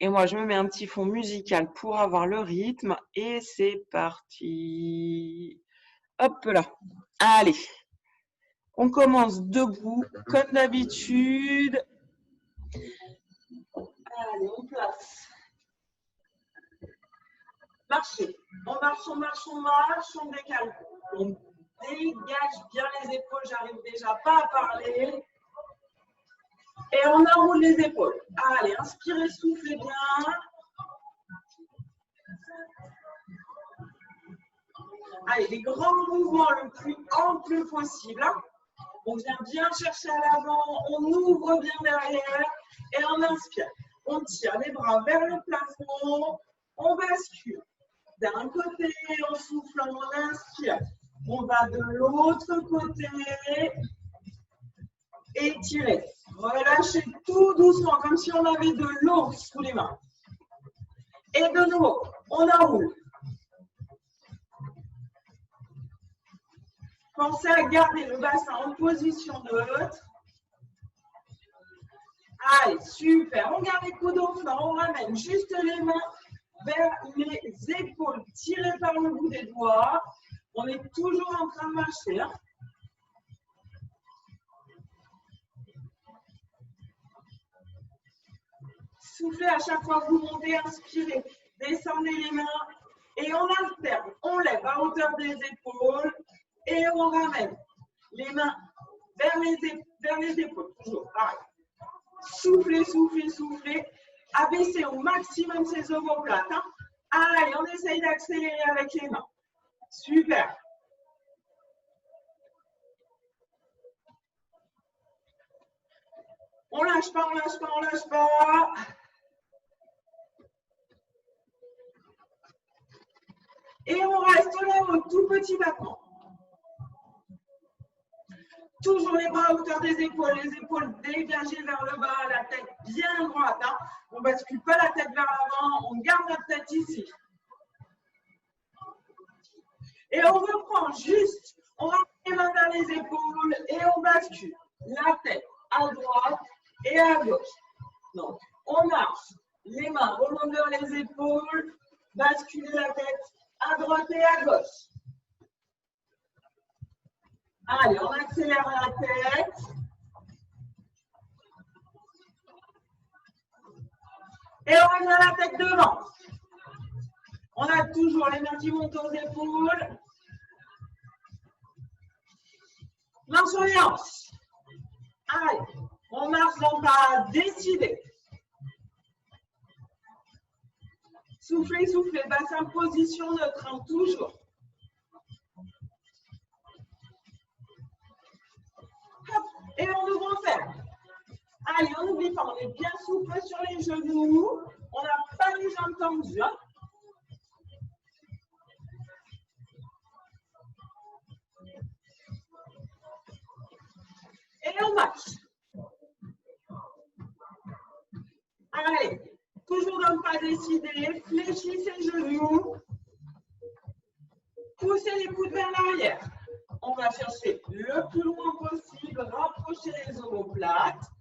Et moi, je me mets un petit fond musical pour avoir le rythme. Et c'est parti. Hop là. Allez. On commence debout, comme d'habitude. Allez, on place. Marchez. On marche, on marche, on marche, on décale. On dégage bien les épaules. J'arrive déjà pas à parler. Et on enroule les épaules. Allez, inspirez, soufflez bien. Allez, les grands mouvements le plus ample possible. On vient bien chercher à l'avant, on ouvre bien derrière et on inspire. On tire les bras vers le plafond, on bascule. D'un côté, on souffle, on inspire. On va de l'autre côté. Étirez. Relâchez tout doucement, comme si on avait de l'eau sous les mains. Et de nouveau, on enroule. Pensez à garder le bassin en position neutre. Allez, super. On garde les coudes au flanc. On ramène juste les mains vers les épaules, tirées par le bout des doigts. On est toujours en train de marcher. Hein. Soufflez à chaque fois que vous montez, inspirez. Descendez les mains et on alterne. On lève à hauteur des épaules et on ramène les mains vers les épaules. Toujours pareil. Soufflez, soufflez, soufflez. Abaissez au maximum ses omoplates. Hein. Allez, on essaye d'accélérer avec les mains. Super. On lâche pas, on lâche pas, on lâche pas. Et on reste là au tout petit battement. Toujours les bras à hauteur des épaules, les épaules dégagées vers le bas, la tête bien droite. Hein. On ne bascule pas la tête vers l'avant, on garde notre tête ici. Et on reprend juste, on ramène les mains vers les épaules et on bascule la tête à droite et à gauche. Donc, on marche, les mains remontent vers les épaules, basculer la tête à droite et à gauche. Allez, on accélère la tête. Et on revient la tête devant. On a toujours les mains qui montent aux épaules. Main sur les hanches. Allez, on marche dans pas décidé. Soufflez, soufflez, bassin position neutre, hein, toujours. Hop, et on ouvre en ferme. Allez, on n'oublie pas, on est bien souple sur les genoux. On n'a pas les jambes tendues. Hein. Et on marche. Allez, toujours dans le pas décidé, fléchissez les genoux. Poussez les coudes vers l'arrière. On va chercher le plus loin possible, rapprocher les omoplates.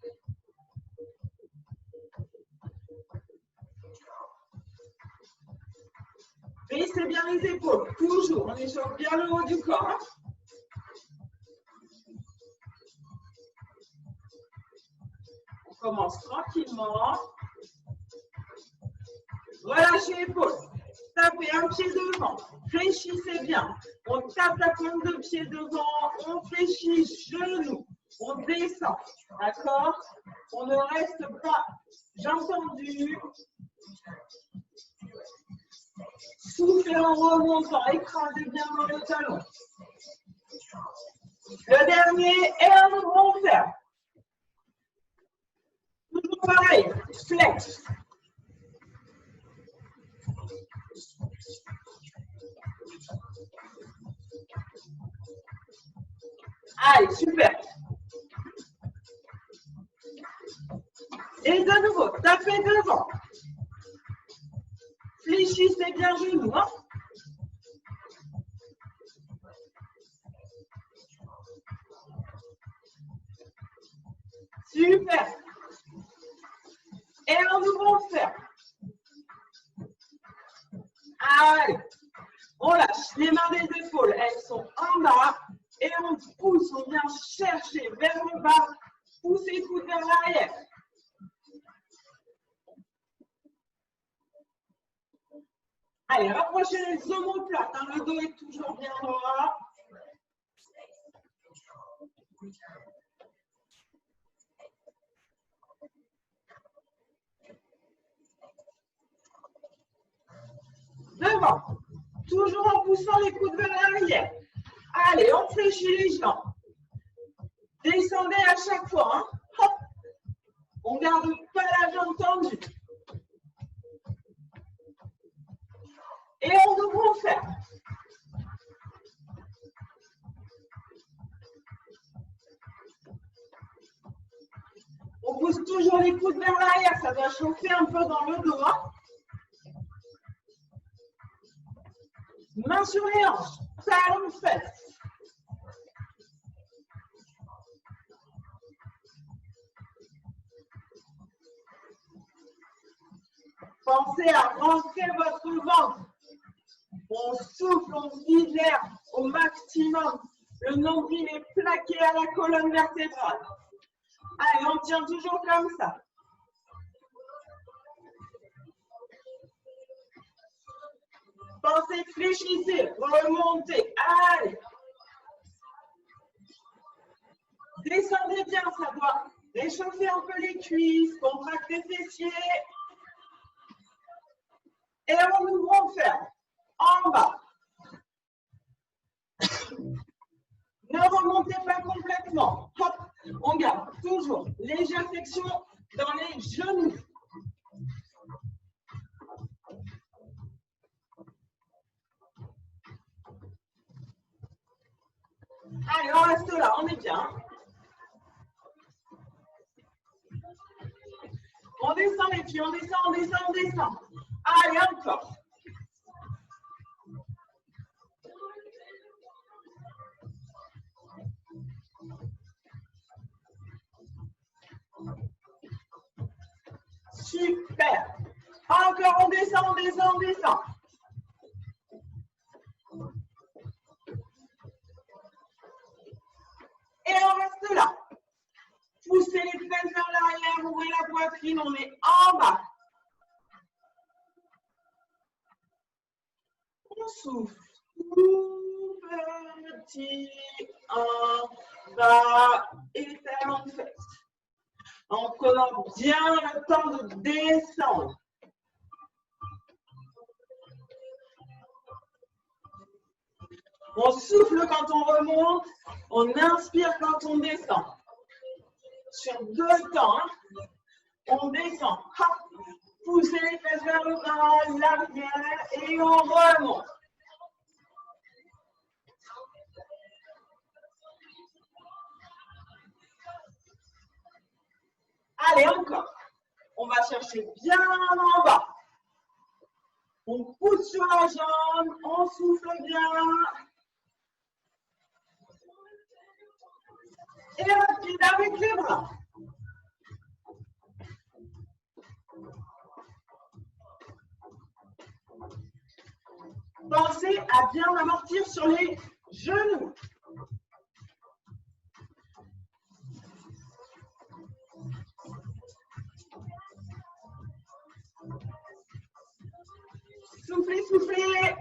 Baissez bien les épaules, toujours. On échauffe bien le haut du corps. On commence tranquillement. Relâchez l'épaule. Tapez un pied devant. Fléchissez bien. On tape la pointe de pied devant. On fléchit genou. On descend. D'accord? On ne reste pas. Jambes tendues. Soufflez en remontant. Écrasez bien dans le talon. Le dernier et un ouvrant ferme. Toujours pareil. Flex. Allez, super. Et de nouveau, tapez devant. Fléchissez bien genoux. Hein. Super. Et on ouvre, on ferme. Allez, on lâche les mains des épaules, elles sont en bas et on pousse, on vient chercher vers le bas, poussez les coudes vers l'arrière. Allez, rapprochez les omoplates, hein, le dos est toujours bien droit. Devant, toujours en poussant les coudes vers l'arrière. Allez, on fléchit les jambes. Descendez à chaque fois. Hein. Hop. On ne garde pas la jambe tendue. Et on ouvre, on ferme. On pousse toujours les coudes vers l'arrière. Ça doit chauffer un peu dans le dos. Hein. Main sur les hanches. Talons fesses. Pensez à rentrer votre ventre. On souffle, on vide l'air au maximum. Le nombril est plaqué à la colonne vertébrale. Allez, on tient toujours comme ça. Pensez, fléchissez, remontez. Allez. Descendez bien, ça doit réchauffer un peu les cuisses, contracter les fessiers. Et on ouvre, on ferme. En bas. Ne remontez pas complètement. Hop, on garde toujours légère flexion dans les genoux. Allez, on reste là, on est bien. On descend les pieds, on descend, on descend, on descend. Allez, encore. Super. Encore, on descend, on descend, on descend. Et on reste là. Poussez les fesses vers l'arrière, ouvrez la poitrine, on est en bas. On souffle. Tout petit, en bas, et talons de fesses. On prend bien le temps de descendre. On souffle quand on remonte, on inspire quand on descend. Sur 2 temps, hein. On descend, hop, poussez les fesses vers le bas, l'arrière, et on remonte. Allez, encore. On va chercher bien en bas. On pousse sur la jambe, on souffle bien. Et rapide avec les bras. Pensez à bien amortir sur les genoux. Soufflez, soufflez.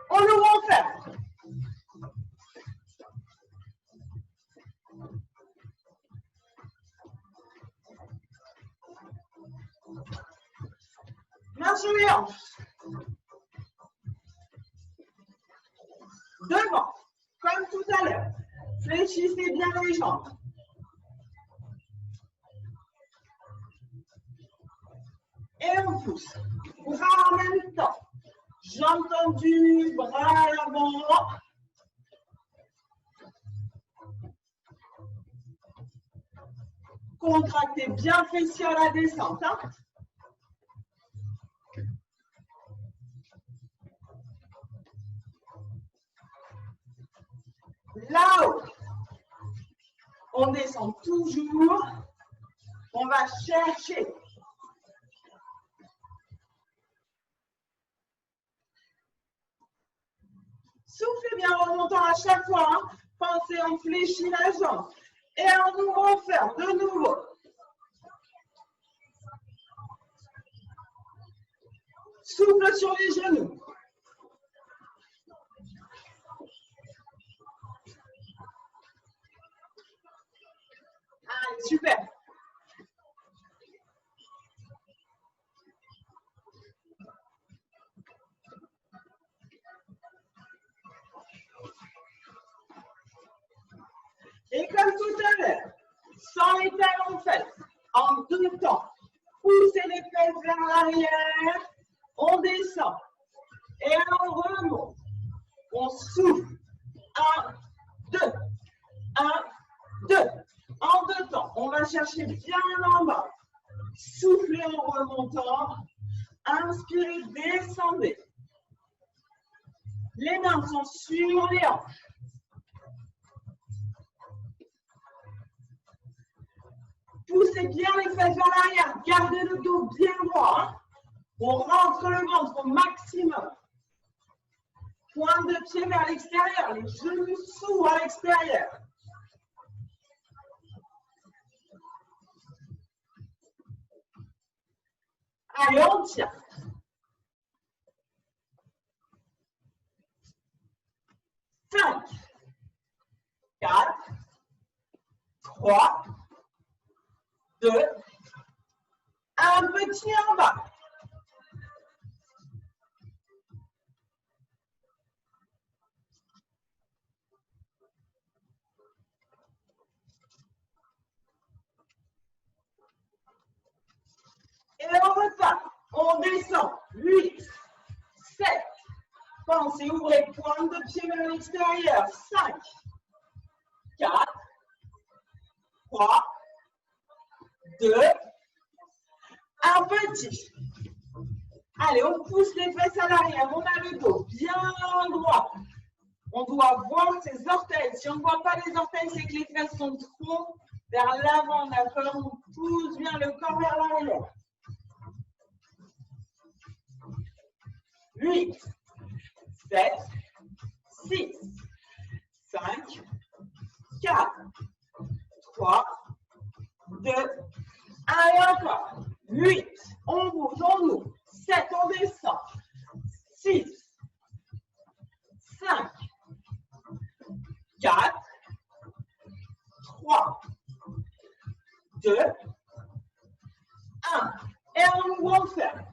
On ouvre, on ferme. Main sur les hanches. Devant, comme tout à l'heure. Fléchissez bien les jambes. Et on pousse. Bras en même temps. Jambes tendues, bras à l'avant. Contractez bien fessiers à la descente. Hein. Là-haut, on descend toujours On va chercher. Soufflez bien en remontant à chaque fois. Hein. Pensez, on fléchit la jambe. Et on nous referme de nouveau. Souffle sur les genoux. Allez, super. Et comme tout à l'heure, sans les talons faits, en deux temps, poussez les fesses vers l'arrière, on descend et on remonte. On souffle. 1, 2, 1, 2. En deux temps, on va chercher bien en bas. Soufflez en remontant. Inspirez, descendez. Les mains sont sur les hanches. Poussez bien les fesses vers l'arrière. Gardez le dos bien droit. Hein. On rentre le ventre au maximum. Pointe de pied vers l'extérieur. Les genoux sous à l'extérieur. Allez, on tire. 5, 4, 3, 2, un petit en bas. Et on repart. On descend. 8, 7. Pensez, ouvrez pointe de pied vers l'extérieur. 5, 4, 3, 2, un petit. Allez, on pousse les fesses à l'arrière. On a le dos bien droit. On doit voir ses orteils. Si on ne voit pas les orteils, c'est que les fesses sont trop vers l'avant. D'accord? On pousse bien le corps vers l'arrière. 8, 7, 6, 5, 4, 3, 2, allez encore. 8, on bouge, on ouvre. 7, on descend. 6, 5, 4, 3, 2, 1. Et on ouvre, on ferme.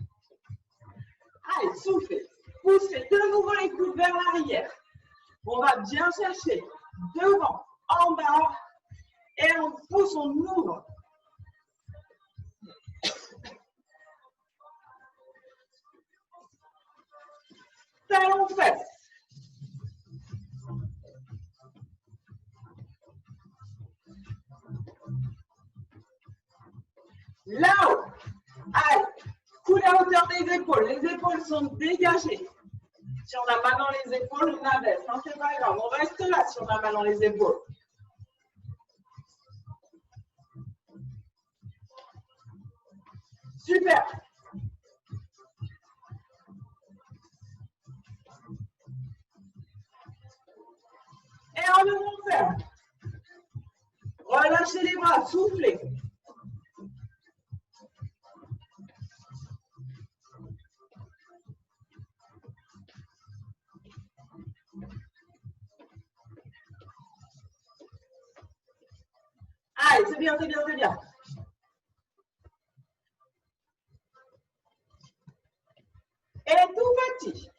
Allez, soufflez. Poussez de nouveau les coudes vers l'arrière. On va bien chercher devant, en bas. Et on pousse, on ouvre. Talons fesses. Là-haut. Allez, coude à hauteur des épaules. Les épaules sont dégagées. Si on a mal dans les épaules, on abaisse. Non, c'est pas grave. On reste là si on a mal dans les épaules. Super. Et on ouvre, ferme. Relâchez les bras, soufflez. Allez, c'est bien, c'est bien, c'est bien. Et tout petit.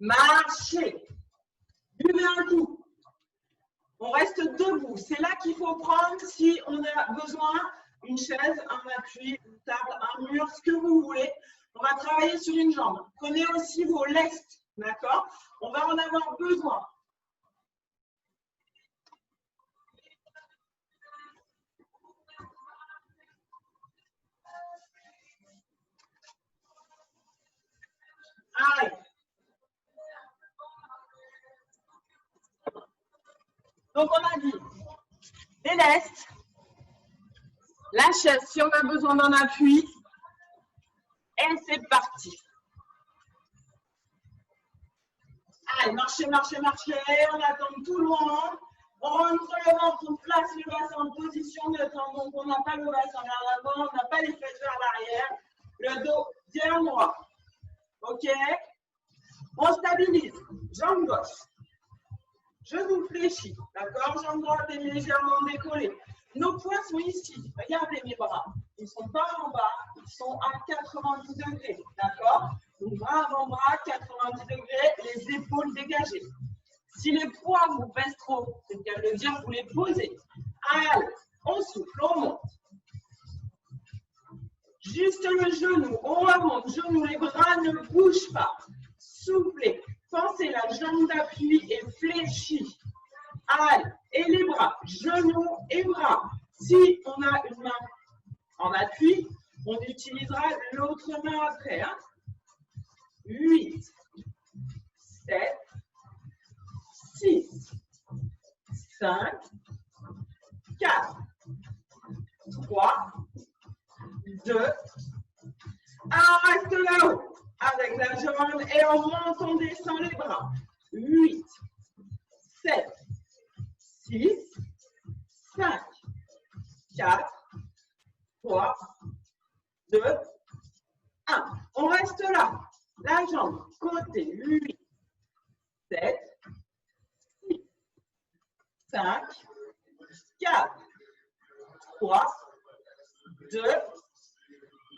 Marchez. Buvez un coup. On reste debout. C'est là qu'il faut prendre si on a besoin d'une chaise, un appui, une table, un mur, ce que vous voulez. On va travailler sur une jambe. Prenez aussi vos lestes, d'accord? On va en avoir besoin. Allez. Donc, on a dit Déleste. La chaise, si on a besoin d'un appui. Et c'est parti. Allez, marchez, marchez, marchez. On attend tout le monde. On rentre le ventre, on place le bassin en position de temps. Donc, on n'a pas le bassin vers l'avant, on n'a pas les fesses vers l'arrière. Le dos bien droit. OK? On stabilise. Jambe gauche. Genou fléchi. D'accord? Jambe droite est légèrement décollée. Nos poings sont ici. Regardez mes bras. Ils ne sont pas en bas. Ils sont à 90 degrés. D'accord? Donc, bras avant-bras, 90 degrés. Les épaules dégagées. Si les poids vous pèsent trop, c'est le cas de dire, vous les posez. Allez, on souffle, on monte. Juste le genou, on remonte. Genou, les bras ne bougent pas. Soufflez. Pensez la jambe d'appui est fléchie. Allez, et les bras, genoux et bras. Si on a une main en appui, on utilisera l'autre main après. 8, 7, 6, 5, 4, 3, 2, 1. On reste là-haut avec la jambe et on monte, on descend les bras. 8, 7, 6, 5, 4, 3, 2, 1. On reste là. La jambe côté 8, 7, 6, 5, 4, 3, 2,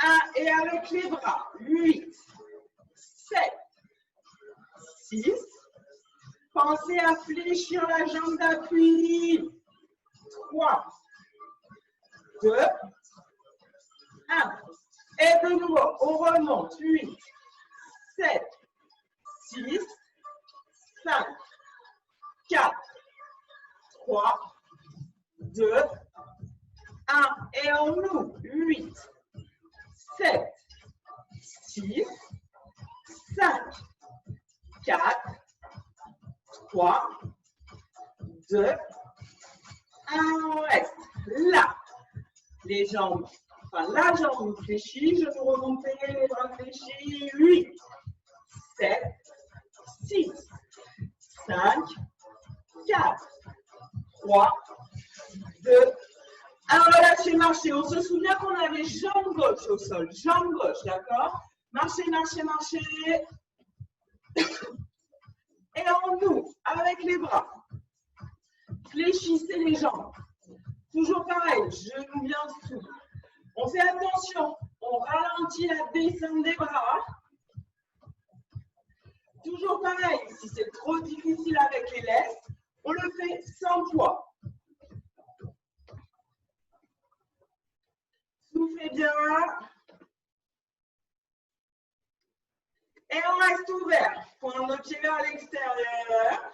1. Et avec les bras, 8, 7, 6. Pensez à fléchir la jambe d'appui. 3, 2, 1. Et de nouveau, on remonte. 8, 7, 6, 5, 4, 3, 2, 1. Et on ouvre. 8, 7, 6, 5, 4, 3, 2, 1. On reste là. Les jambes, enfin la jambe fléchie, je vous remonte les bras fléchis. 8, 7, 6, 5, 4, 3, 2, 1. Relâchez, marchez. On se souvient qu'on avait jambe gauche au sol. Jambe gauche, d'accord? Marchez, marchez, marchez. Et on ouvre avec les bras. Fléchissez les jambes. Toujours pareil, genou bien sous. On fait attention, on ralentit la descente des bras. Toujours pareil, si c'est trop difficile avec les laisses, on le fait sans poids. Soufflez bien. Et on reste ouvert. Point nos pieds vers l'extérieur.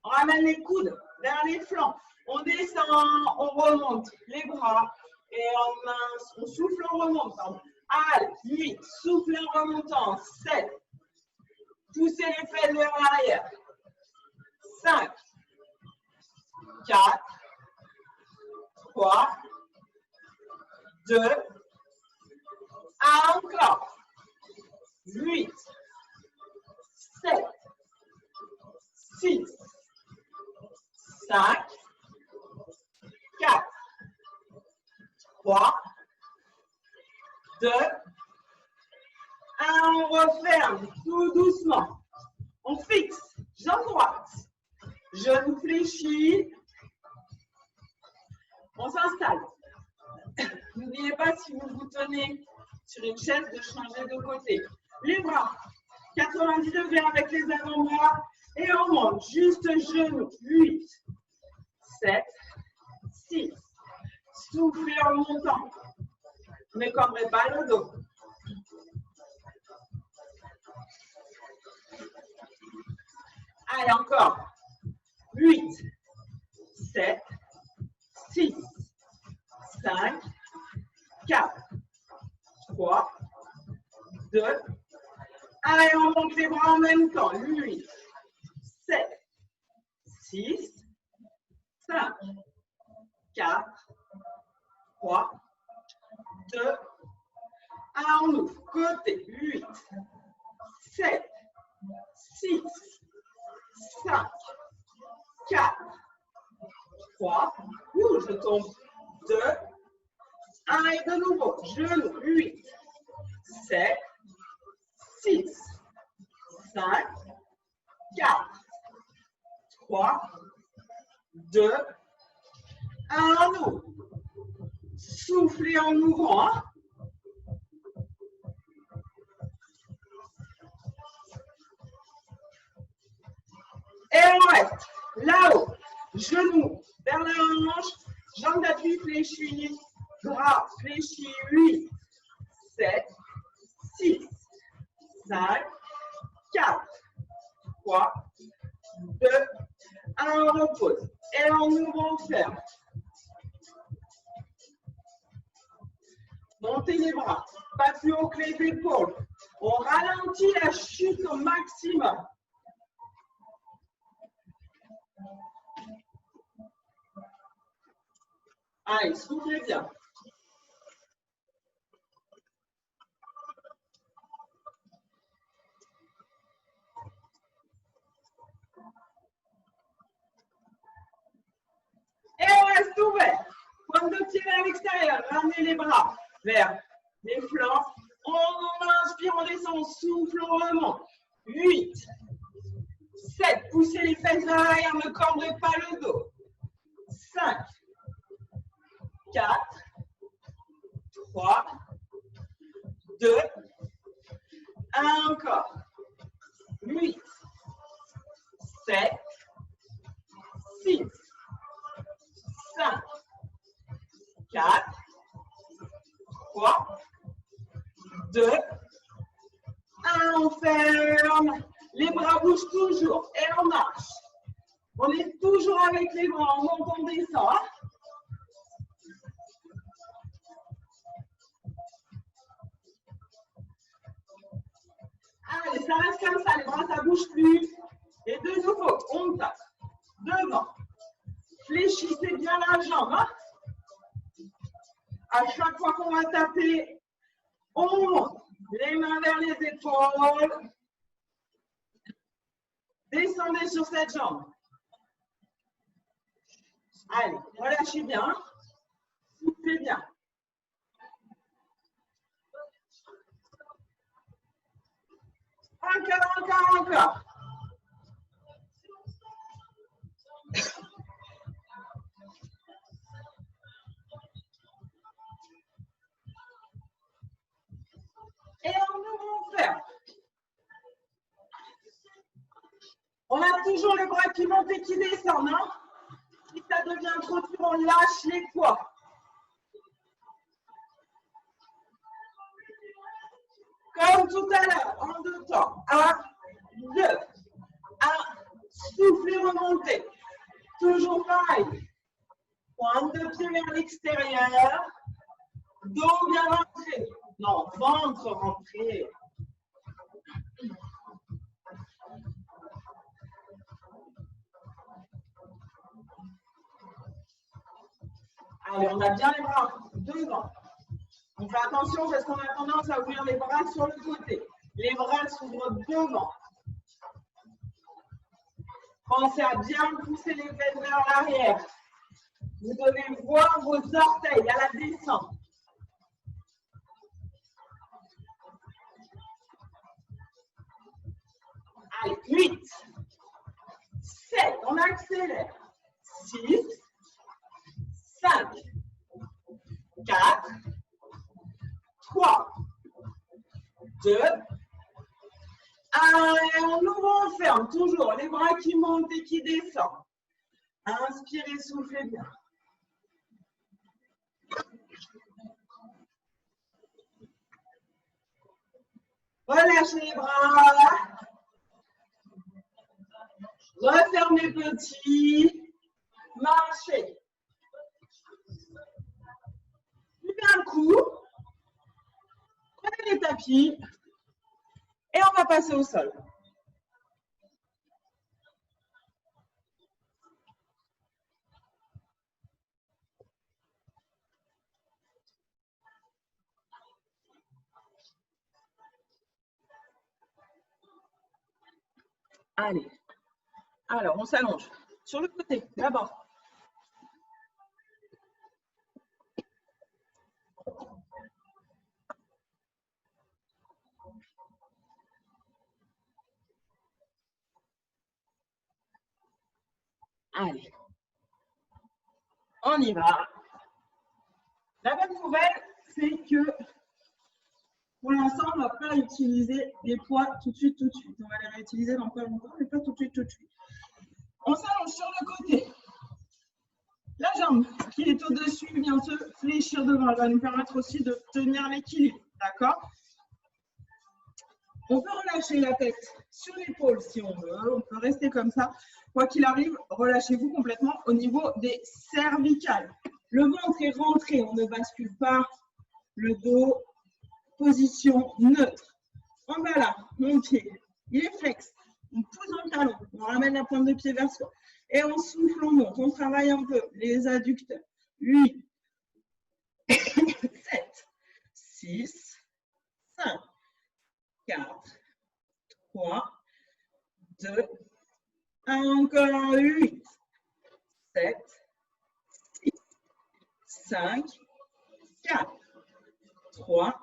On ramène les coudes vers les flancs. On descend, on remonte les bras. Et on souffle, on remonte. Allez, 8, souffle en remontant. 7, poussez les fesses vers l'arrière. 5, 4, 3, 2, 1. Encore. 8, 7, 6, 5, 4, 3, 2, 1. On referme tout doucement. On fixe. Jambe droite. Genou fléchi. On s'installe. N'oubliez pas, si vous vous tenez sur une chaise, de changer de côté. Les bras, 90 degrés avec les avant-bras. Et on monte. Juste genou. 8, 7, 6. Soufflez en montant. Ne cambrez pas le dos. Allez, encore. 8, 7, 6, 5, 4, 3, 2. Allez, on monte les bras en même temps. 8, 7, 6, 5, 6, 5, 4, 3, je tombe, 2, 1 et de nouveau, genou, 8, 7, 6, 5, 4, 3, 2, 1, en ouvre. Soufflez en ouvrant. Et on reste là-haut, genoux vers la hanche, jambes d'appui fléchies, bras fléchis, 8, 7, 6, 5, 4, 3, 2, 1, on repose. Et en ouvrant, on ferme. Montez les bras, pas plus haut que les épaules. On ralentit la chute au maximum. Allez, soufflez bien. Et on reste ouvert. Pointe de pied vers l'extérieur. Ramenez les bras vers les flancs. On inspire, on descend, on souffle, on remonte. 8, 7, poussez les fesses vers l'arrière, ne cordez pas le dos. 5, 4, 3, 2, 1 encore. 8, 7, 6, 5, 4, 3, 2, 1, on ferme. Les bras bougent toujours et on marche. On est toujours avec les bras, on monte, on descend. Hein? Allez, ça reste comme ça, les bras, ça ne bouge plus. Et de nouveau, on tape devant. Fléchissez bien la jambe. Hein? À chaque fois qu'on va taper, on monte. Les mains vers les épaules. Descendez sur cette jambe. Allez, relâchez bien. Soufflez bien. Encore. Et on ouvre, on ferme. On a toujours les bras qui montent et qui descendent. Hein? Si ça devient trop dur, on lâche les poids. Comme tout à l'heure, en deux temps. 1, 2, 1. Soufflez, remontez. Toujours pareil. Pointe de pied vers l'extérieur. Dos bien rentré. Non, ventre rentré. Allez, on a bien les bras devant. On fait attention parce qu'on a tendance à ouvrir les bras sur le côté. Les bras s'ouvrent devant. Pensez à bien pousser les fesses vers l'arrière. Vous devez voir vos orteils à la descente. Allez, 8, 7, on accélère. 6, 5, 4, 3, 2, 1. Et on ouvre, on ferme. Toujours les bras qui montent et qui descendent. Inspirez, soufflez bien. Relâchez les bras. Refermez petit. Marchez. Levez un coup. Prenez les tapis. Et on va passer au sol. Allez. Alors, on s'allonge. Sur le côté, là-bas. Allez. On y va. La bonne nouvelle, c'est que pour l'instant, on ne va pas utiliser les poids tout de suite. On va les réutiliser dans pas longtemps, mais pas tout de suite. On s'allonge sur le côté. La jambe qui est au-dessus vient se fléchir devant. Elle va nous permettre aussi de tenir l'équilibre. D'accord? On peut relâcher la tête sur l'épaule si on veut. On peut rester comme ça. Quoi qu'il arrive, relâchez-vous complètement au niveau des cervicales. Le ventre est rentré. On ne bascule pas le dos. Position neutre. En bas là, mon pied, il est flex. On pousse dans le talon. On ramène la pointe de pied vers soi. Et on souffle, on monte. On travaille un peu les adducteurs. 8, 7, 6, 5, 4, 3, 2, 1. Encore 8, 7, 6, 5, 4, 3,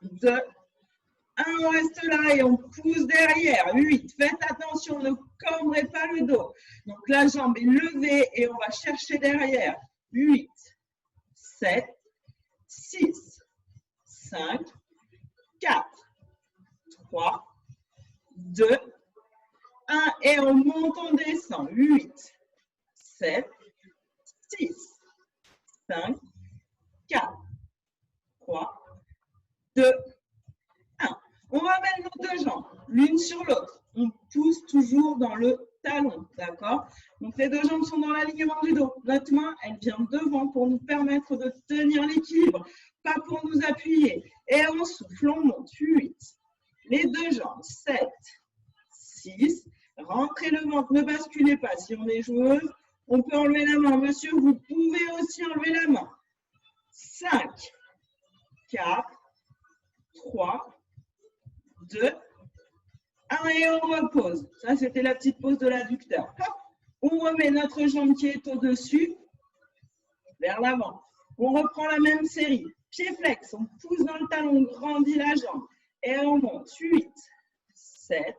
2, 1. On reste là et on pousse derrière. 8. Faites attention, ne cambrez pas le dos. Donc la jambe est levée et on va chercher derrière. 8, 7, 6, 5, 4, 3, 2, 1. Et on monte, on descend. 8, 7, 6, 5, 4, 3, 2, 1. On ramène nos deux jambes, l'une sur l'autre. On pousse toujours dans le talon, d'accord? Donc les deux jambes sont dans l'alignement du dos. Notre main, elle vient devant pour nous permettre de tenir l'équilibre, pas pour nous appuyer. Et on souffle, on monte. 8. Les deux jambes, 7, 6. Rentrez le ventre, ne basculez pas. Si on est joueuse, on peut enlever la main. Monsieur, vous pouvez aussi enlever la main. 5, 4, 3, 2, 1 et on repose. Ça, c'était la petite pause de l'adducteur. On remet notre jambe qui est au-dessus vers l'avant. On reprend la même série. Pied flex, on pousse dans le talon, on grandit la jambe. Et on monte. 8, 7,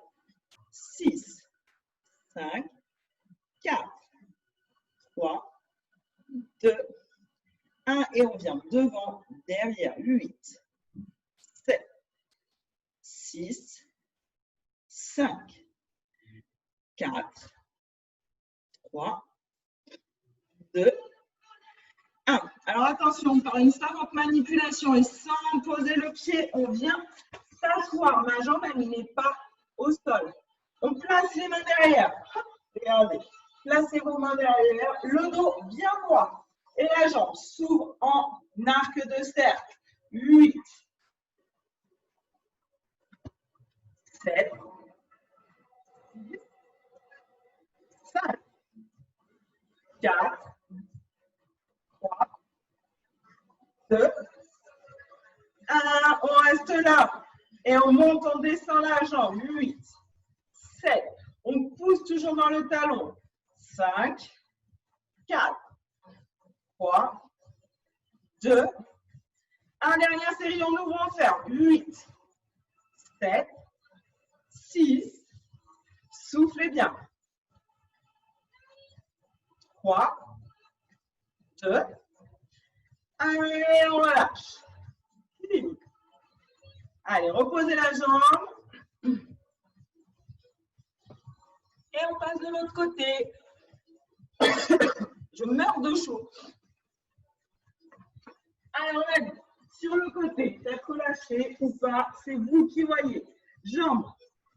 6, 5, 4, 3, 2, 1. Et on vient devant, derrière. 8, 7, 6, 5, 4, 3, 2, 1. Alors attention, par une savante manipulation et sans poser le pied, on vient s'asseoir. Ma jambe, elle n'est pas au sol. On place les mains derrière. Regardez. Placez vos mains derrière. Le dos bien droit. Et la jambe s'ouvre en arc de cercle. 8, 7, 5, 4, 3, 2, 1. On reste là. Et on monte, on descend la jambe. 8, 7. On pousse toujours dans le talon. 5, 4, 3, 2, 1. Dernière série, on ouvre, on ferme. 8, 7, 6. Soufflez bien. 3, 2, 1. Et on relâche. Allez, reposez la jambe. Et on passe de l'autre côté. Je meurs de chaud. Allez, on a dit, sur le côté, tête relâchée ou pas, c'est vous qui voyez. Jambes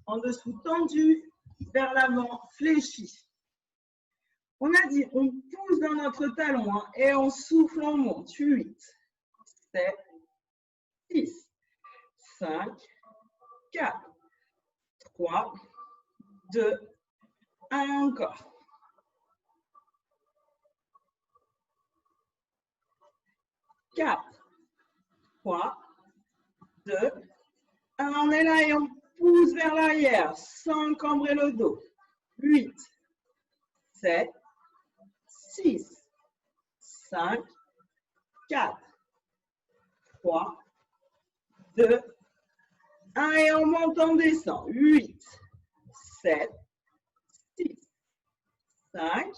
en dessous tendues, vers l'avant, fléchies. On a dit, on pousse dans notre talon hein, et on souffle, on monte. 8, 7, 6, 5, 4, 3, 2, 1 encore. 4, 3, 2, 1. On est là et on pousse vers l'arrière sans encambrer le dos. 8, 7, 6, 5, 4, 3, 2, 1 et on monte, on descend. 8, 7, 6, 5,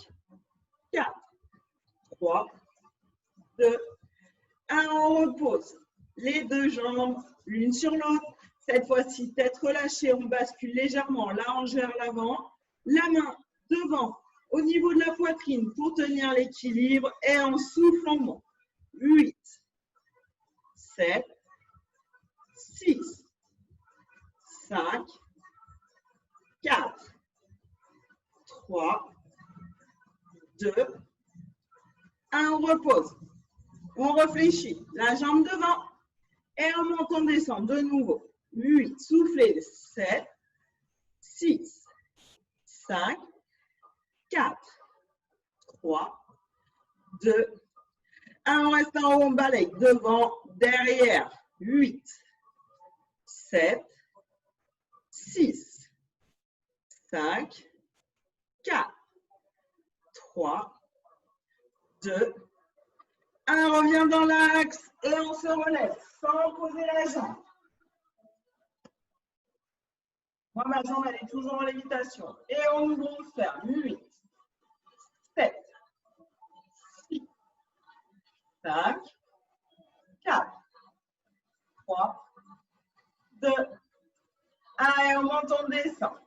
4, 3, 2, 1, on repose. Les deux jambes l'une sur l'autre. Cette fois-ci, tête relâchée, on bascule légèrement la hanche vers l'avant. La main devant, au niveau de la poitrine pour tenir l'équilibre et en souffle, on monte. 8, 7, 6, 5, 4, 3, 2, 1, on repose. On réfléchit, la jambe devant et on monte, on descend de nouveau. 8, soufflez, 7, 6, 5, 4, 3, 2, 1, on reste en haut, on balaye devant, derrière. 8, 7, 6, 5, 4, 3, 2, 1, revient dans l'axe et on se relève sans poser la jambe. Moi, ma jambe, elle est toujours en lévitation. Et on ouvre, on ferme. 8, 7, 6, 5, 4, 3, 2, 1, et on monte, on descend.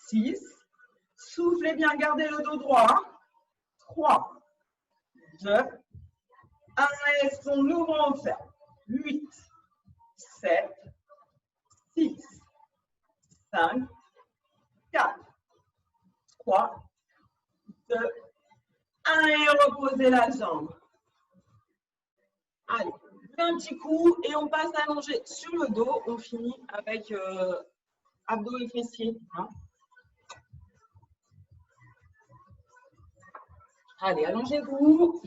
6, soufflez bien, gardez le dos droit. 3, 2, 1, et on ouvre, on ferme. 8, 7, 6, 5, 4, 3, 2, 1, et reposez la jambe. Allez, un petit coup et on passe allongé sur le dos. On finit avec abdos et fessiers. Hein. Allez, allongez-vous.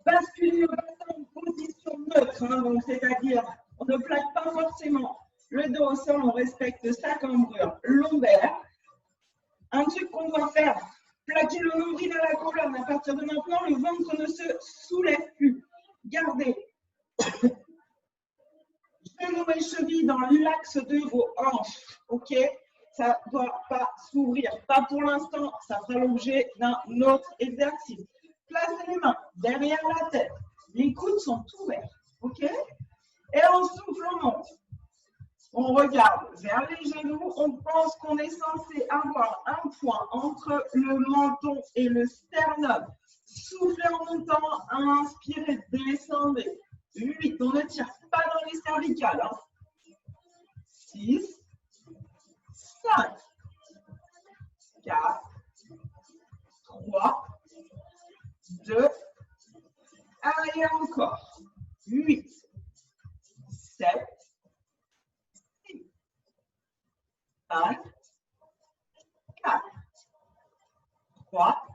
Basculez le bassin en position neutre, hein, donc c'est-à-dire on ne plaque pas forcément le dos au sol, on respecte sa cambrure lombaire. Un truc qu'on doit faire, plaquer le nombril à la colonne. À partir de maintenant, le ventre ne se soulève plus. Gardez genoux et chevilles dans l'axe de vos hanches. Ok? Ça ne doit pas s'ouvrir. Pas pour l'instant, ça fera l'objet d'un autre exercice. Placez les mains derrière la tête. Les coudes sont ouverts. Ok? Et on souffle, on monte. On regarde vers les genoux. On pense qu'on est censé avoir un point entre le menton et le sternum. Soufflez en montant. Inspirez, descendez. 8. On ne tire pas dans les cervicales. Hein. 6, 5, 4, 3, 2, 1 et encore. 8, 7, 6, 5, 4, 3,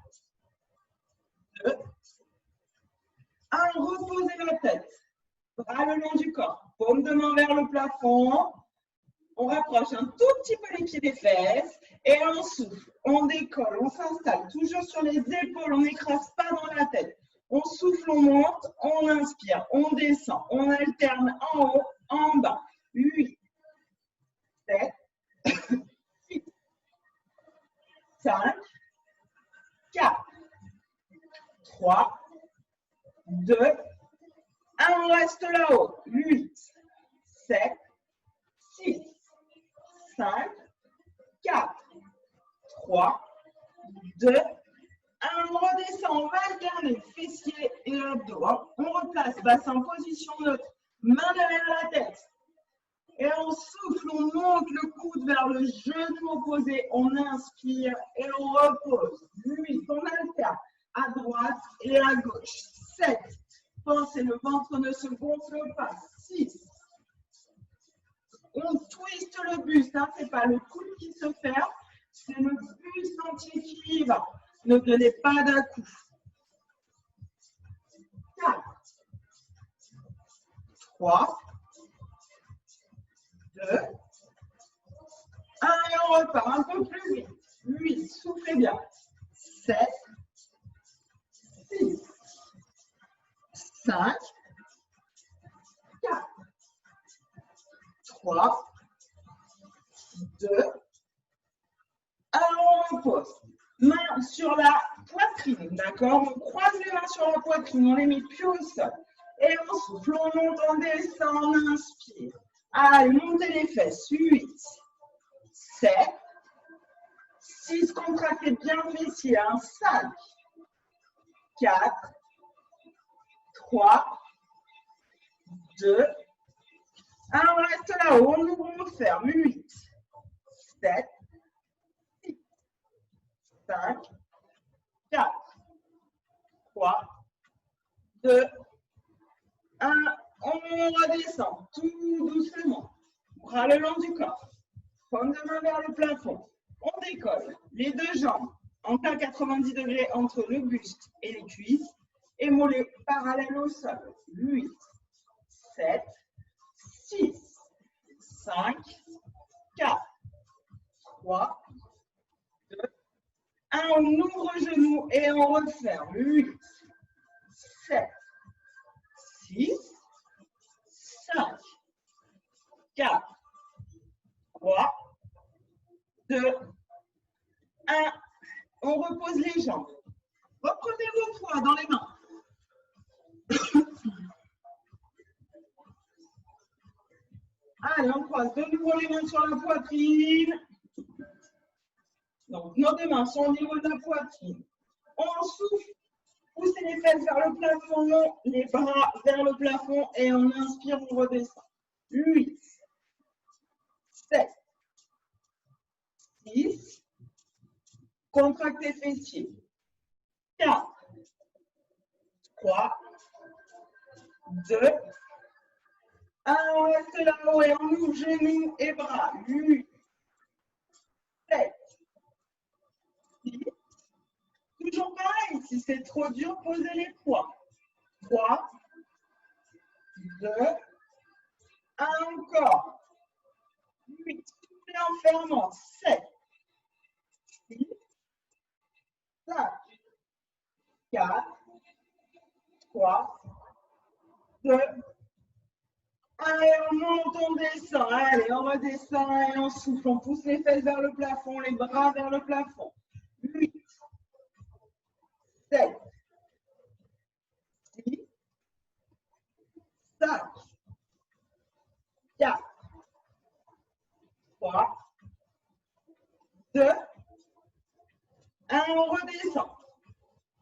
2, 1. Reposez la tête. Bras le long du corps. Paume de main vers le plafond. On rapproche un tout petit peu les pieds des fesses. Et on souffle. On décolle. On s'installe. Toujours sur les épaules. On n'écrase pas dans la tête. On souffle, on monte. On inspire. On descend. On alterne en haut, en bas. 8, 7, 6, 5, 4, 3, 2, 1, on reste là-haut. 8, 7, 6, 5, 4, 3, 2, 1, on redescend, on va alterner fessiers et abdos. On replace bassin en position neutre, main derrière la tête. Et on souffle, on monte le coude vers le genou opposé, on inspire et on repose. 8, on alterne à droite et à gauche. 7, pensez, le ventre ne se gonfle pas. 6, on twiste le buste, hein, ce n'est pas le coude qui se ferme, C'est le buste entier qui y va. Ne tenez pas d'à-coup. 4, 3, 2, 1, et on repart un peu plus vite. 8, soufflez bien. 7, 6, 5, 4, 3, 2, 1, on repose. Main sur la poitrine, d'accord? On croise les mains sur la poitrine, on les met plus au sol. Et on souffle, on monte, on descend, on inspire. Allez, montez les fesses. 8, 7, 6, contractez bien fessiers. 5, 4, 3, 2, 1, on reste là-haut, on ouvre, on ferme. 8, 7, 6, 5, 4, 3, 2, 1, on redescend tout doucement. Bras le long du corps. Paume de main vers le plafond. On décolle les deux jambes en cas 90 degrés entre le buste et les cuisses et mollets parallèles au sol. 8, 7, 6, 5, 4, 3, 2, 1. On ouvre le genou et on referme. 8, 7, 6, 5, 4, 3, 2, 1. On repose les jambes. Reprenez vos poids dans les mains. Allez, on croise de nouveau les mains sur la poitrine. Donc, nos deux mains sont au niveau de la poitrine. On souffle. Poussez les fesses vers le plafond, les bras vers le plafond et on inspire, on redescend. 8, 7, 6, contractez fessiers. 4, 3, 2, 1, on reste là-haut et on ouvre genoux et bras. 8, 7, 6, toujours pareil, si c'est trop dur, posez les poids. 3, 2, 1 encore. 8, soufflez en fermant. 7, 6, 5, 4, 3, 2, 1, et on monte, on descend. Allez, on redescend et on souffle. On pousse les fesses vers le plafond, les bras vers le plafond. 8, 7, 6, 5, 4, 3, 2, 1, on redescend.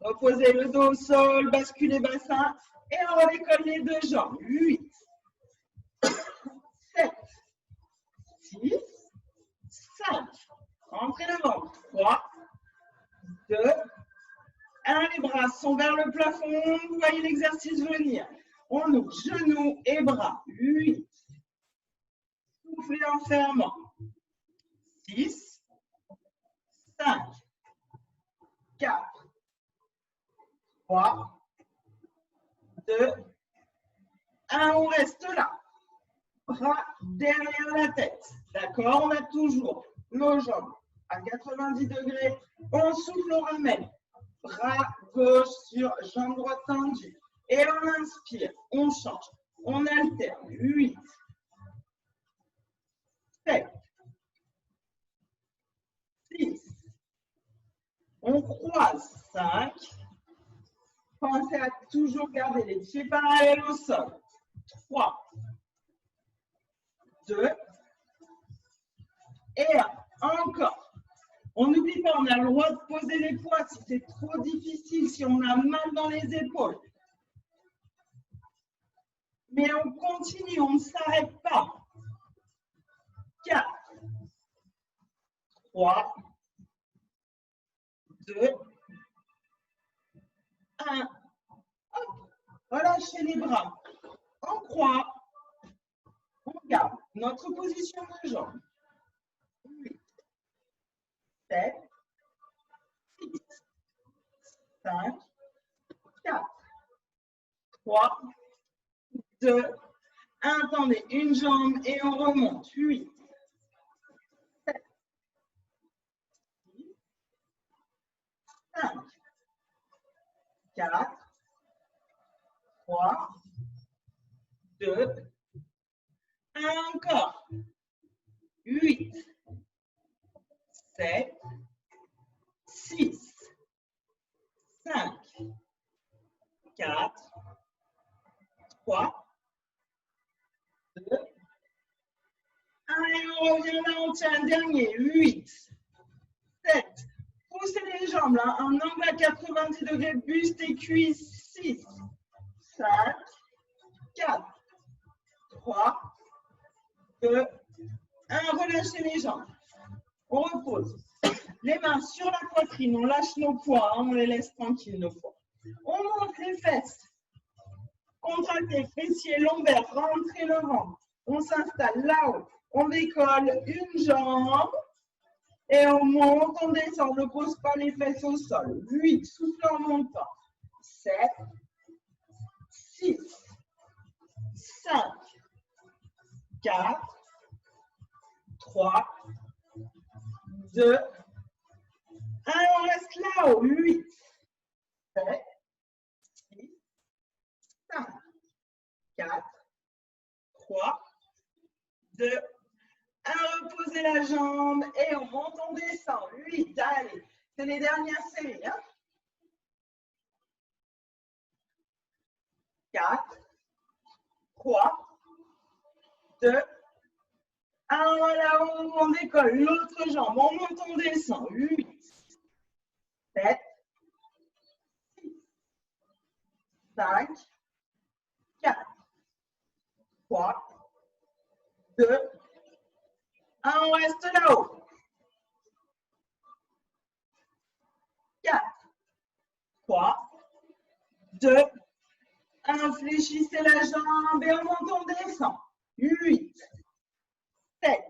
Reposez le dos au sol, basculez bassin et on redécolle les deux jambes. 8, 7, 6, 5, rentrez le ventre. 3, 2, 1, les bras sont vers le plafond, vous voyez l'exercice venir. On ouvre genoux et bras. 8, soufflez en fermant. 6, 5, 4, 3, 2, 1, on reste là. Bras derrière la tête. D'accord? On a toujours nos jambes à 90 degrés. On souffle, on ramène. Bras gauche sur jambe droite tendue. Et on inspire, on change. On alterne. 8, 7, 6. On croise. 5. Pensez à toujours garder les pieds parallèles au sol. 3, 2, et 1. Encore. On n'oublie pas, on a le droit de poser les poids si c'est trop difficile, si on a mal dans les épaules. Mais on continue, on ne s'arrête pas. 4, 3, 2, 1. Hop, relâchez les bras. On croit. On garde notre position de jambe. 8, 7, 6, 5, 4, 3, 2, 1. Attendez, une jambe et on remonte. 8, 7, 6, 5, 4, 3, 2, 1. Encore. 8, 7, 6, 5, 4, 3, 2, 1. Et on revient là, on tient un dernier. 8, 7. Poussez les jambes là, un angle à 90 degrés, buste et cuisses. 6, 5, 4, 3, 2, 1. Relâchez les jambes. On repose. Les mains sur la poitrine, on lâche nos poids, on les laisse tranquilles nos poids. On monte les fesses. Contractez fessiers, lombaires, rentrez le ventre. On s'installe là-haut. On décolle une jambe. Et on monte, on descend. On ne pose pas les fesses au sol. 8, souffle en montant. 7, 6, 5, 4, 3, 2, 1. On reste là-haut. 8, 7, 6, 5, 4, 3, 2, 1. Reposez la jambe et on monte, on descend. 8, allez. C'est les dernières séries. Hein? 4, 3, 2, 1. Voilà, on décolle. L'autre jambe, on monte, on descend. 8, 7, 6, 5, 4, 3, 2, 1. On reste là-haut. 4, 3, 2, 1. Fléchissez la jambe et on monte, on descend. 8, 7,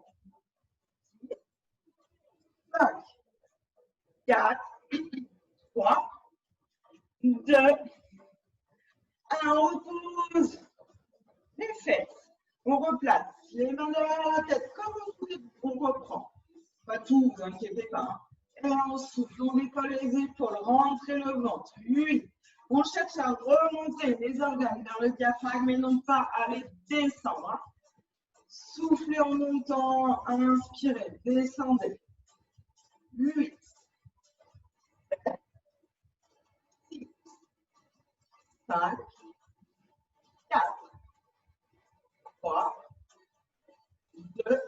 6, 5, 4, 3, 2, 1. On repose les fesses. On replace les mains derrière la tête. Comme on reprend. Pas tout, vous inquiétez pas. Et on souffle, on décolle les épaules, rentrez le ventre. 8. On cherche à remonter les organes vers le diaphragme et non pas à les descendre. Hein. Soufflez en montant, inspirez, descendez. 8, 7, 6, 5, 4, 3, 2,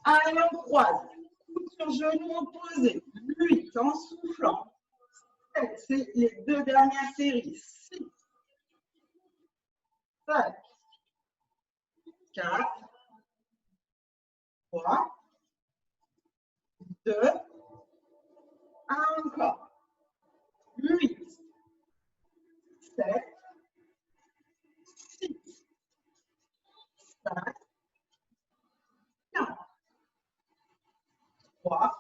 1. Et on croise. Coude sur genou opposé. 8 en soufflant. 7, c'est les deux dernières séries. 6, 5, 4, 3, 2, 1. Encore. 8, 7, 6, 5, 4, 3,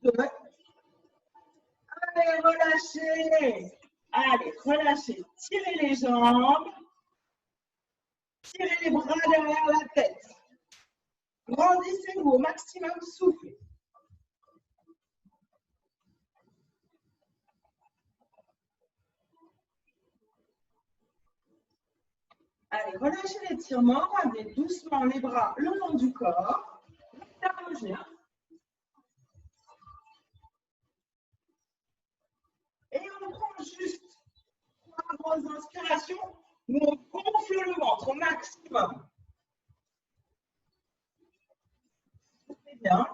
2, 1. Allez, relâchez. Allez, relâchez. Tirez les jambes. Tirez les bras derrière la tête. Grandissez-vous au maximum, soufflez. Allez, relâchez l'étirement, ramenez doucement les bras le long du corps. Allongez. Et on prend juste 3 grosses inspirations où on gonfle le ventre au maximum. C'est bien.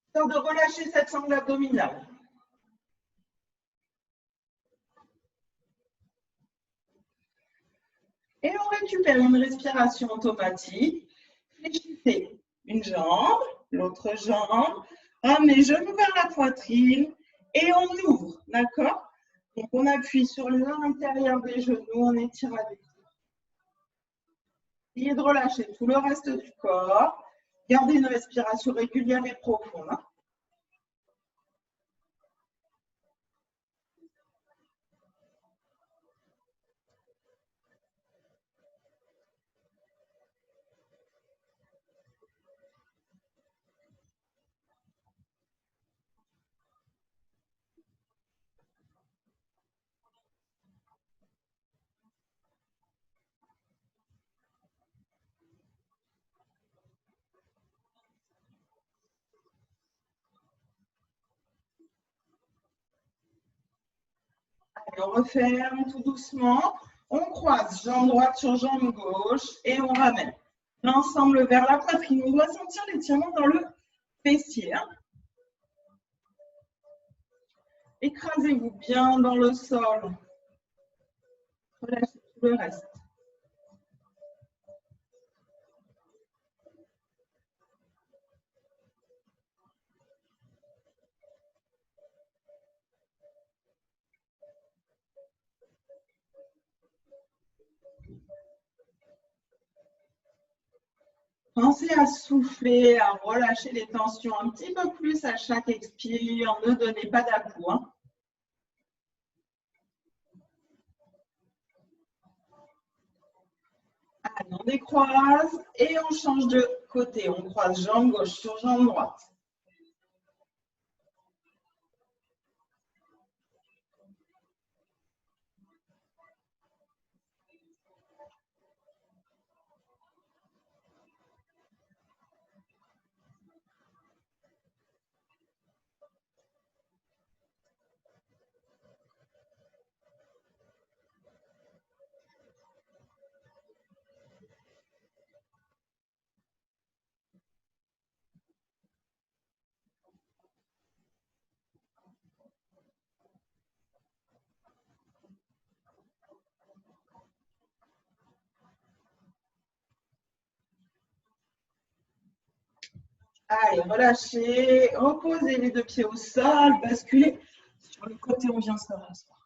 Histoire de relâcher cette sangle abdominale. Et on récupère une respiration automatique. Fléchissez une jambe, l'autre jambe. Ramenez genoux vers la poitrine et on ouvre, d'accord? Donc on appuie sur l'intérieur des genoux, on étire avec. Essayez de relâcher tout le reste du corps. Gardez une respiration régulière et profonde. Allez, on referme tout doucement. On croise jambe droite sur jambe gauche et on ramène l'ensemble vers la poitrine. On doit sentir l'étirement dans le fessier. Écrasez-vous bien dans le sol. Relâchez tout le reste. Pensez à souffler, à relâcher les tensions un petit peu plus à chaque expire. Ne donnez pas d'à-coups. Allez, on décroise et on change de côté. On croise jambe gauche sur jambe droite. Allez, relâchez, reposez les deux pieds au sol, basculez sur le côté où on vient se rasseoir.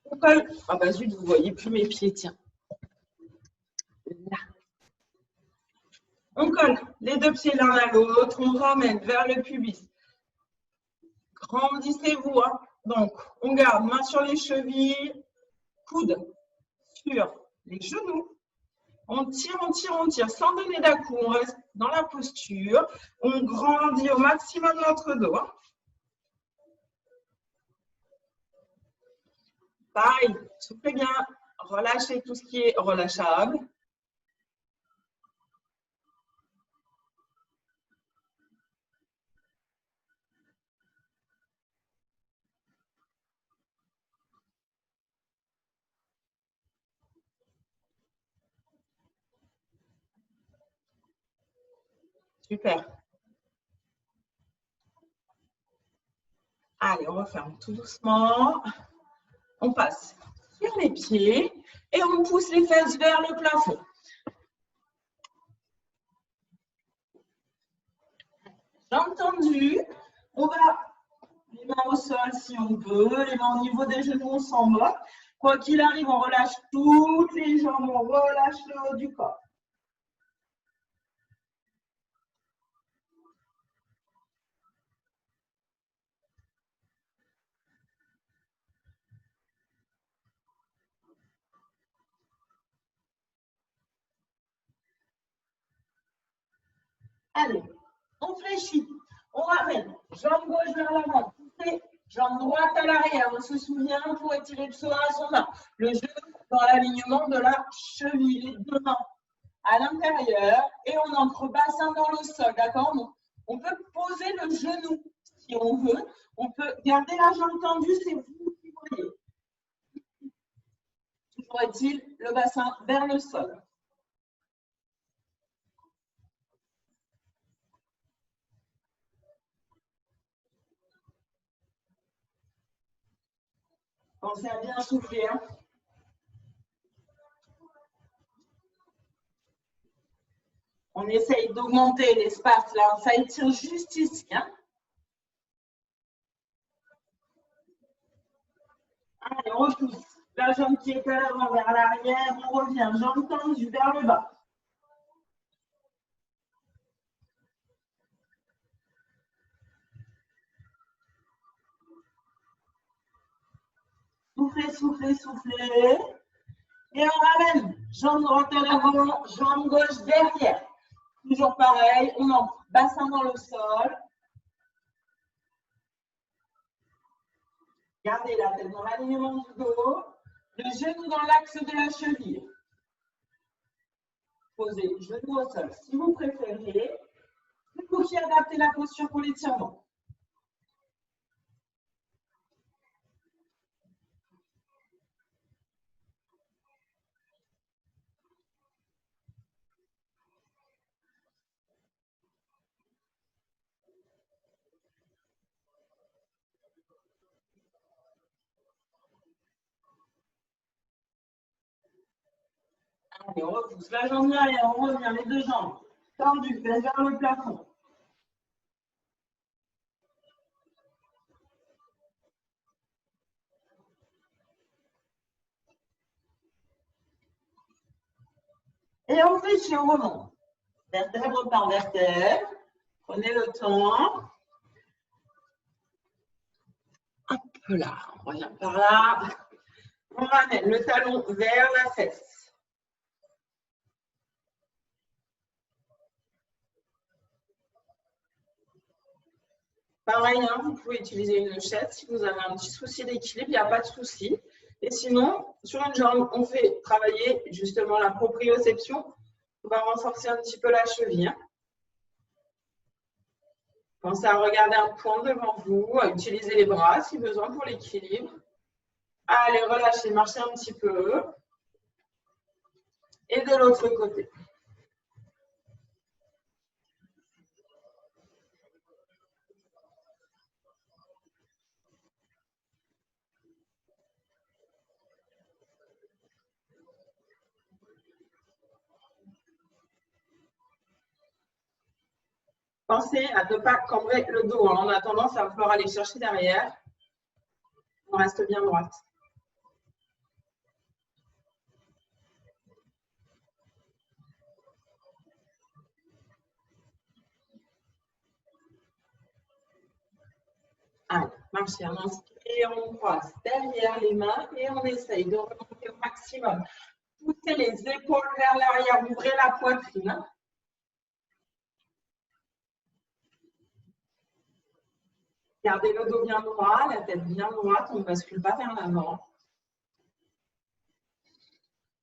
On colle. Ah bah zut, vous ne voyez plus mes pieds, tiens. Là. On colle les deux pieds l'un à l'autre, on ramène vers le pubis. Grandissez-vous. Donc, on garde main sur les chevilles, coude sur les genoux. On tire, on tire, on tire sans donner d'à-coups. On reste dans la posture. On grandit au maximum notre dos. Pareil, soufflez bien. Relâchez tout ce qui est relâchable. Super. Allez, on referme tout doucement. On passe sur les pieds et on pousse les fesses vers le plafond. Jambes tendues. On va les mains au sol si on veut, les mains au niveau des genoux, on s'en moque. Quoi qu'il arrive, on relâche toutes les jambes, on relâche le haut du corps. Allez, on fléchit, on ramène, jambe gauche vers l'avant, poussez, jambe droite à l'arrière. On se souvient pour étirer le psoas, on a le genou dans l'alignement de la cheville, les deux mains à l'intérieur et on entre bassin dans le sol, d'accord? On peut poser le genou si on veut, on peut garder la jambe tendue, c'est vous qui voyez. Toujours est-il le bassin vers le sol. Pensez à bien souffler. On essaye d'augmenter l'espace là, ça étire juste ici. Allez, on repousse. La jambe qui est à l'avant vers l'arrière. On revient. Jambe tendue vers le bas. Soufflez, soufflez, soufflez. Et on ramène. Jambe droite à l'avant, jambe gauche derrière. Toujours pareil, on entre. Bassin dans le sol. Gardez la tête dans l'alignement du dos. Le genou dans l'axe de la cheville. Posez le genou au sol si vous préférez. C'est vous qui adaptez la posture pour l'étirement. Allez, on repousse la jambe arrière, on revient les deux jambes tendues, vers le plafond. Et on fléchit, on remonte. Vertèbre par vertèbre. Prenez le temps. Hop là, on revient par là. On ramène le talon vers la fesse. Pareil, hein, vous pouvez utiliser une chaise si vous avez un petit souci d'équilibre, il n'y a pas de souci. Et sinon, sur une jambe, on fait travailler justement la proprioception. On va renforcer un petit peu la cheville. Pensez à regarder un point devant vous, à utiliser les bras si besoin pour l'équilibre. Allez, relâchez, marchez un petit peu. Et de l'autre côté. Pensez à ne pas cambrer le dos. On a tendance à vouloir aller chercher derrière. On reste bien droite. Allez, marchez, on inspire et on croise derrière les mains et on essaye de remonter au maximum. Poussez les épaules vers l'arrière, ouvrez la poitrine. Gardez le dos bien droit, la tête bien droite, on ne bascule pas vers l'avant.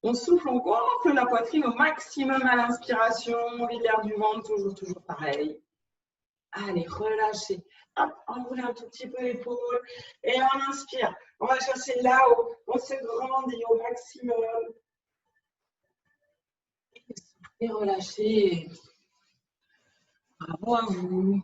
On souffle, on gonfle la poitrine au maximum à l'inspiration, on libère du ventre, toujours pareil. Allez, relâchez. Hop, enroulez un tout petit peu l'épaule et on inspire. On va chercher là-haut, on se grandit au maximum. Et relâchez. Bravo à vous.